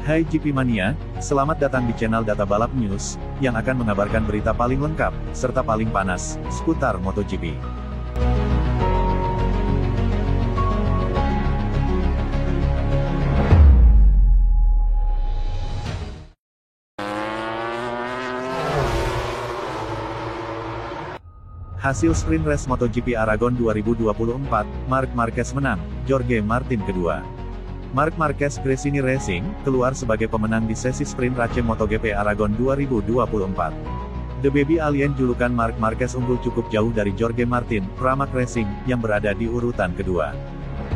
Hai GP Mania, selamat datang di channel Data Balap News, yang akan mengabarkan berita paling lengkap, serta paling panas, seputar MotoGP. Hasil sprint race MotoGP Aragon 2024, Marc Marquez menang, Jorge Martin kedua. Marc Marquez Gresini Racing, keluar sebagai pemenang di sesi sprint race MotoGP Aragon 2024. The Baby Alien julukan Marc Marquez unggul cukup jauh dari Jorge Martin, Pramac Racing, yang berada di urutan kedua.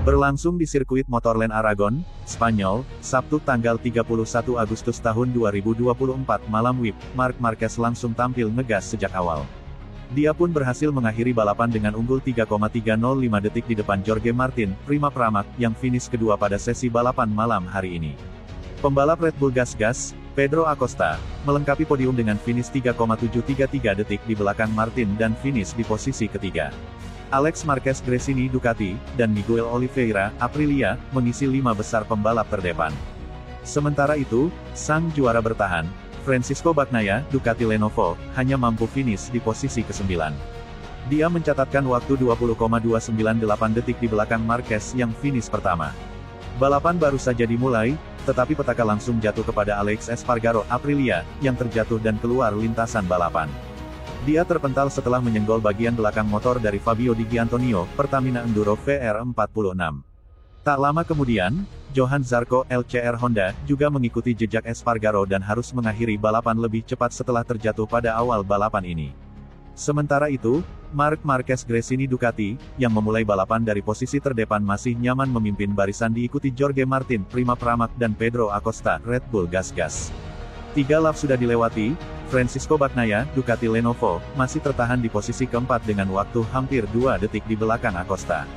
Berlangsung di sirkuit Motorland Aragon, Spanyol, Sabtu tanggal 31 Agustus tahun 2024 malam WIB, Marc Marquez langsung tampil ngegas sejak awal. Dia pun berhasil mengakhiri balapan dengan unggul 3,305 detik di depan Jorge Martin, Prima Pramac, yang finish kedua pada sesi balapan malam hari ini. Pembalap Red Bull Gas, Pedro Acosta, melengkapi podium dengan finish 3,733 detik di belakang Martin dan finish di posisi ketiga. Alex Marquez Gresini Ducati, dan Miguel Oliveira, Aprilia, mengisi 5 besar pembalap terdepan. Sementara itu, sang juara bertahan, Francisco Bagnaia, Ducati Lenovo, hanya mampu finish di posisi ke-9. Dia mencatatkan waktu 20,298 detik di belakang Marquez yang finish pertama. Balapan baru saja dimulai, tetapi petaka langsung jatuh kepada Alex Espargaro, Aprilia, yang terjatuh dan keluar lintasan balapan. Dia terpental setelah menyenggol bagian belakang motor dari Fabio Di Gianantonio, Pertamina Enduro VR46. Tak lama kemudian, Johan Zarco, LCR Honda, juga mengikuti jejak Espargaro dan harus mengakhiri balapan lebih cepat setelah terjatuh pada awal balapan ini. Sementara itu, Marc Marquez Gresini Ducati, yang memulai balapan dari posisi terdepan masih nyaman memimpin barisan diikuti Jorge Martin, Prima Pramac dan Pedro Acosta, Red Bull Gas. 3 lap sudah dilewati, Francisco Bagnaia, Ducati Lenovo, masih tertahan di posisi keempat dengan waktu hampir 2 detik di belakang Acosta.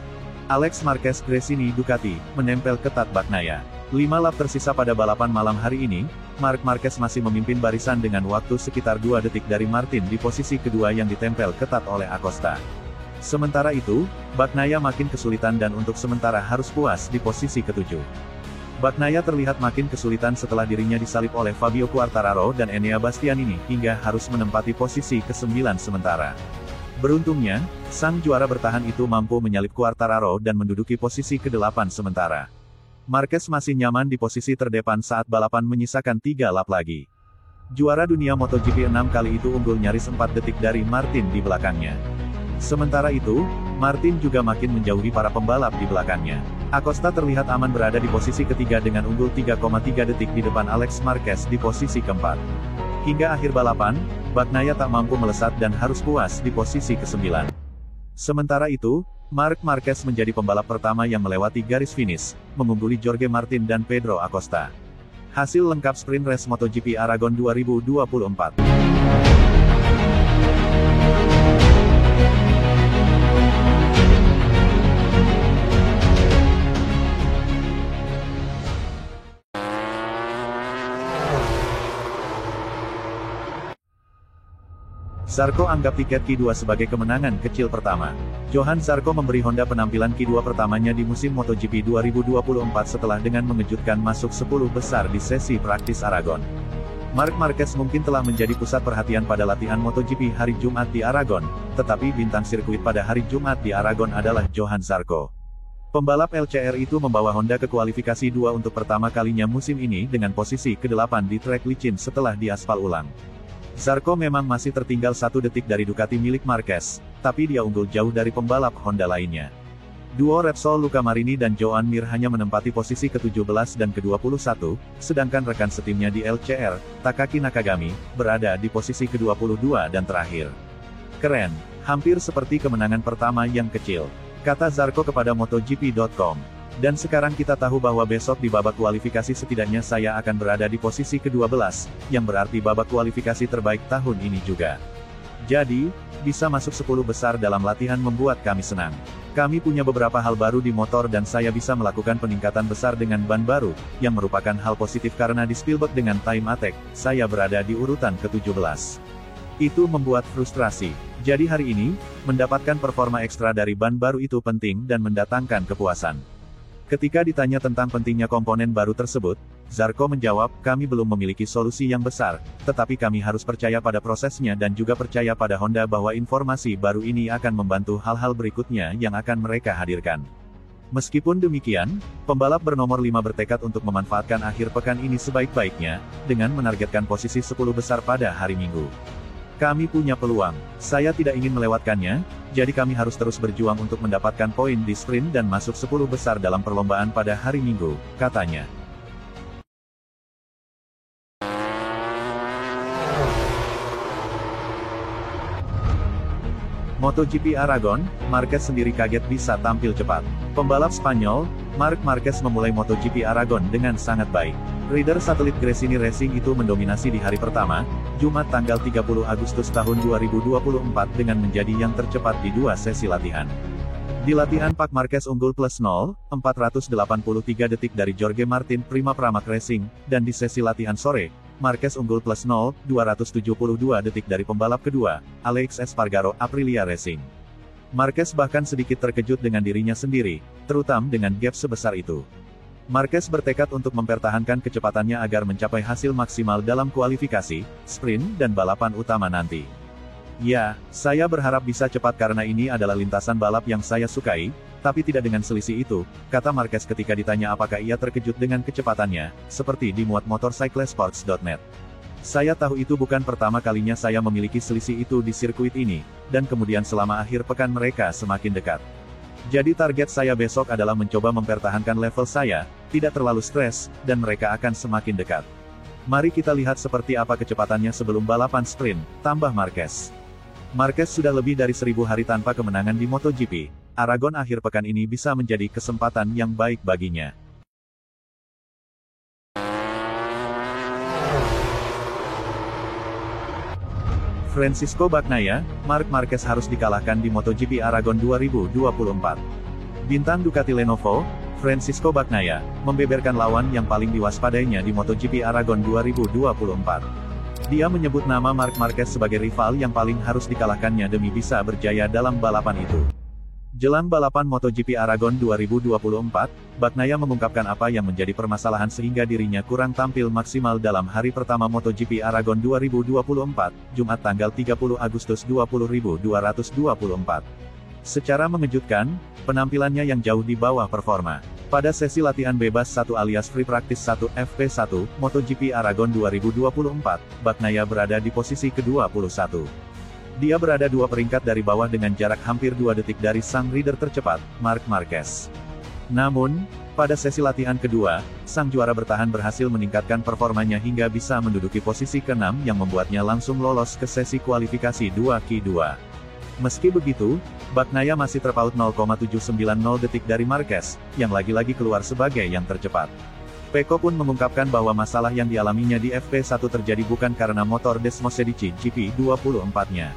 Alex Marquez Gresini Ducati, menempel ketat Bagnaia. 5 lap tersisa pada balapan malam hari ini, Marc Marquez masih memimpin barisan dengan waktu sekitar 2 detik dari Martin di posisi kedua yang ditempel ketat oleh Acosta. Sementara itu, Bagnaia makin kesulitan dan untuk sementara harus puas di posisi ke-7. Bagnaia terlihat makin kesulitan setelah dirinya disalip oleh Fabio Quartararo dan Enea Bastianini, hingga harus menempati posisi ke-9 sementara. Beruntungnya, sang juara bertahan itu mampu menyalip Quartararo dan menduduki posisi ke-8 sementara. Marquez masih nyaman di posisi terdepan saat balapan menyisakan 3 lap lagi. Juara dunia MotoGP 6 kali itu unggul nyaris 4 detik dari Martin di belakangnya. Sementara itu, Martin juga makin menjauhi para pembalap di belakangnya. Acosta terlihat aman berada di posisi ketiga dengan unggul 3,3 detik di depan Alex Marquez di posisi keempat. Hingga akhir balapan, Bagnaia tak mampu melesat dan harus puas di posisi ke-9. Sementara itu, Marc Marquez menjadi pembalap pertama yang melewati garis finish, mengungguli Jorge Martin dan Pedro Acosta. Hasil lengkap sprint race MotoGP Aragon 2024. Zarco anggap tiket Q2 sebagai kemenangan kecil pertama. Johan Zarco memberi Honda penampilan Q2 pertamanya di musim MotoGP 2024 setelah dengan mengejutkan masuk 10 besar di sesi praktis Aragon. Marc Marquez mungkin telah menjadi pusat perhatian pada latihan MotoGP hari Jumat di Aragon, tetapi bintang sirkuit pada hari Jumat di Aragon adalah Johan Zarco. Pembalap LCR itu membawa Honda ke kualifikasi 2 untuk pertama kalinya musim ini dengan posisi ke-8 di trek licin setelah diaspal ulang. Zarco memang masih tertinggal 1 detik dari Ducati milik Marquez, tapi dia unggul jauh dari pembalap Honda lainnya. Duo Repsol Luca Marini dan Joan Mir hanya menempati posisi ke-17 dan ke-21, sedangkan rekan setimnya di LCR, Takaki Nakagami, berada di posisi ke-22 dan terakhir. Keren, hampir seperti kemenangan pertama yang kecil, kata Zarco kepada MotoGP.com. Dan sekarang kita tahu bahwa besok di babak kualifikasi setidaknya saya akan berada di posisi ke-12, yang berarti babak kualifikasi terbaik tahun ini juga. Jadi, bisa masuk 10 besar dalam latihan membuat kami senang. Kami punya beberapa hal baru di motor dan saya bisa melakukan peningkatan besar dengan ban baru, yang merupakan hal positif karena di Spielberg dengan time attack, saya berada di urutan ke-17. Itu membuat frustrasi. Jadi hari ini, mendapatkan performa ekstra dari ban baru itu penting dan mendatangkan kepuasan. Ketika ditanya tentang pentingnya komponen baru tersebut, Zarko menjawab, kami belum memiliki solusi yang besar, tetapi kami harus percaya pada prosesnya dan juga percaya pada Honda bahwa informasi baru ini akan membantu hal-hal berikutnya yang akan mereka hadirkan. Meskipun demikian, pembalap bernomor 5 bertekad untuk memanfaatkan akhir pekan ini sebaik-baiknya, dengan menargetkan posisi 10 besar pada hari Minggu. Kami punya peluang. Saya tidak ingin melewatkannya, jadi kami harus terus berjuang untuk mendapatkan poin di sprint dan masuk 10 besar dalam perlombaan pada hari Minggu, katanya. MotoGP Aragon, Marquez sendiri kaget bisa tampil cepat. Pembalap Spanyol, Marc Marquez memulai MotoGP Aragon dengan sangat baik. Rider satelit Gresini Racing itu mendominasi di hari pertama, Jumat tanggal 30 Agustus tahun 2024 dengan menjadi yang tercepat di 2 sesi latihan. Di latihan Marc Marquez unggul plus 0,483 detik dari Jorge Martin Prima Pramac Racing, dan di sesi latihan sore, Marquez unggul plus 0,272 detik dari pembalap kedua, Alex Espargaro Aprilia Racing. Marquez bahkan sedikit terkejut dengan dirinya sendiri, terutama dengan gap sebesar itu. Marquez bertekad untuk mempertahankan kecepatannya agar mencapai hasil maksimal dalam kualifikasi, sprint, dan balapan utama nanti. Ya, saya berharap bisa cepat karena ini adalah lintasan balap yang saya sukai, tapi tidak dengan selisih itu, kata Marquez ketika ditanya apakah ia terkejut dengan kecepatannya, seperti dimuat motorcyclesports.net. Saya tahu itu bukan pertama kalinya saya memiliki selisih itu di sirkuit ini, dan kemudian selama akhir pekan mereka semakin dekat. Jadi target saya besok adalah mencoba mempertahankan level saya, tidak terlalu stres, dan mereka akan semakin dekat. Mari kita lihat seperti apa kecepatannya sebelum balapan sprint, tambah Marquez. Marquez sudah lebih dari 1000 hari tanpa kemenangan di MotoGP. Aragon akhir pekan ini bisa menjadi kesempatan yang baik baginya. Francisco Bagnaia, Marc Marquez harus dikalahkan di MotoGP Aragon 2024. Bintang Ducati Lenovo, Francisco Bagnaia, membeberkan lawan yang paling diwaspadainya di MotoGP Aragon 2024. Dia menyebut nama Marc Marquez sebagai rival yang paling harus dikalahkannya demi bisa berjaya dalam balapan itu. Jelang balapan MotoGP Aragon 2024, Bagnaia mengungkapkan apa yang menjadi permasalahan sehingga dirinya kurang tampil maksimal dalam hari pertama MotoGP Aragon 2024, Jumat tanggal 30 Agustus 2024. Secara mengejutkan, penampilannya yang jauh di bawah performa. Pada sesi latihan bebas 1 alias Free Practice 1 FP1, MotoGP Aragon 2024, Bagnaia berada di posisi ke-21. Dia berada 2 peringkat dari bawah dengan jarak hampir 2 detik dari sang rider tercepat, Marc Marquez. Namun, pada sesi latihan kedua, sang juara bertahan berhasil meningkatkan performanya hingga bisa menduduki posisi ke-6 yang membuatnya langsung lolos ke sesi kualifikasi 2Q2. Meski begitu, Bagnaia masih terpaut 0,790 detik dari Marquez, yang lagi-lagi keluar sebagai yang tercepat. Pecco pun mengungkapkan bahwa masalah yang dialaminya di FP1 terjadi bukan karena motor Desmosedici GP24-nya.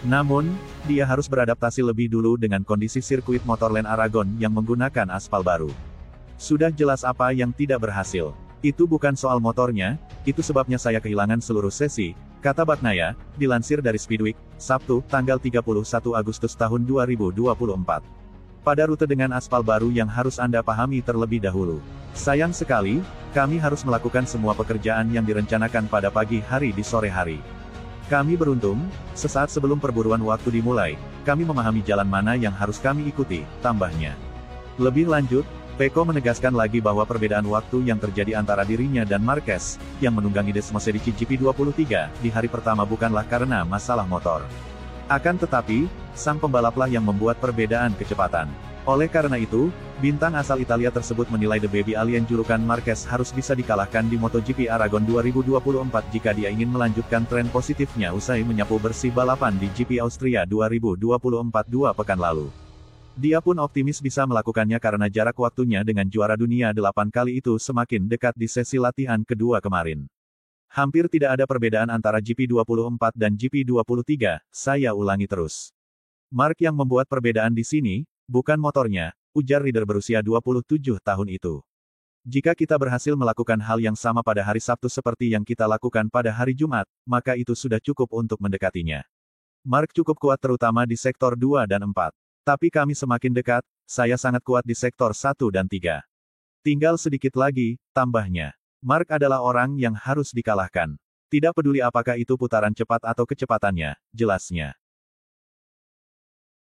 Namun, dia harus beradaptasi lebih dulu dengan kondisi sirkuit Motorland Aragon yang menggunakan aspal baru. Sudah jelas apa yang tidak berhasil. Itu bukan soal motornya, itu sebabnya saya kehilangan seluruh sesi, kata Bagnaia, dilansir dari Speedweek, Sabtu, tanggal 31 Agustus tahun 2024. Pada rute dengan aspal baru yang harus Anda pahami terlebih dahulu. Sayang sekali, kami harus melakukan semua pekerjaan yang direncanakan pada pagi hari di sore hari. Kami beruntung, sesaat sebelum perburuan waktu dimulai, kami memahami jalan mana yang harus kami ikuti, tambahnya. Lebih lanjut, Pecco menegaskan lagi bahwa perbedaan waktu yang terjadi antara dirinya dan Marquez, yang menunggangi Desmosedici GP23, di hari pertama bukanlah karena masalah motor. Akan tetapi, sang pembalaplah yang membuat perbedaan kecepatan. Oleh karena itu, bintang asal Italia tersebut menilai The Baby Alien julukan Marquez harus bisa dikalahkan di MotoGP Aragon 2024 jika dia ingin melanjutkan tren positifnya usai menyapu bersih balapan di GP Austria 2024 2 pekan lalu. Dia pun optimis bisa melakukannya karena jarak waktunya dengan juara dunia 8 kali itu semakin dekat di sesi latihan kedua kemarin. Hampir tidak ada perbedaan antara GP24 dan GP23, saya ulangi terus. Marc yang membuat perbedaan di sini, bukan motornya, ujar rider berusia 27 tahun itu. Jika kita berhasil melakukan hal yang sama pada hari Sabtu seperti yang kita lakukan pada hari Jumat, maka itu sudah cukup untuk mendekatinya. Marc cukup kuat terutama di sektor 2 dan 4. Tapi kami semakin dekat, saya sangat kuat di sektor 1 dan 3. Tinggal sedikit lagi, tambahnya. Mark adalah orang yang harus dikalahkan. Tidak peduli apakah itu putaran cepat atau kecepatannya, jelasnya.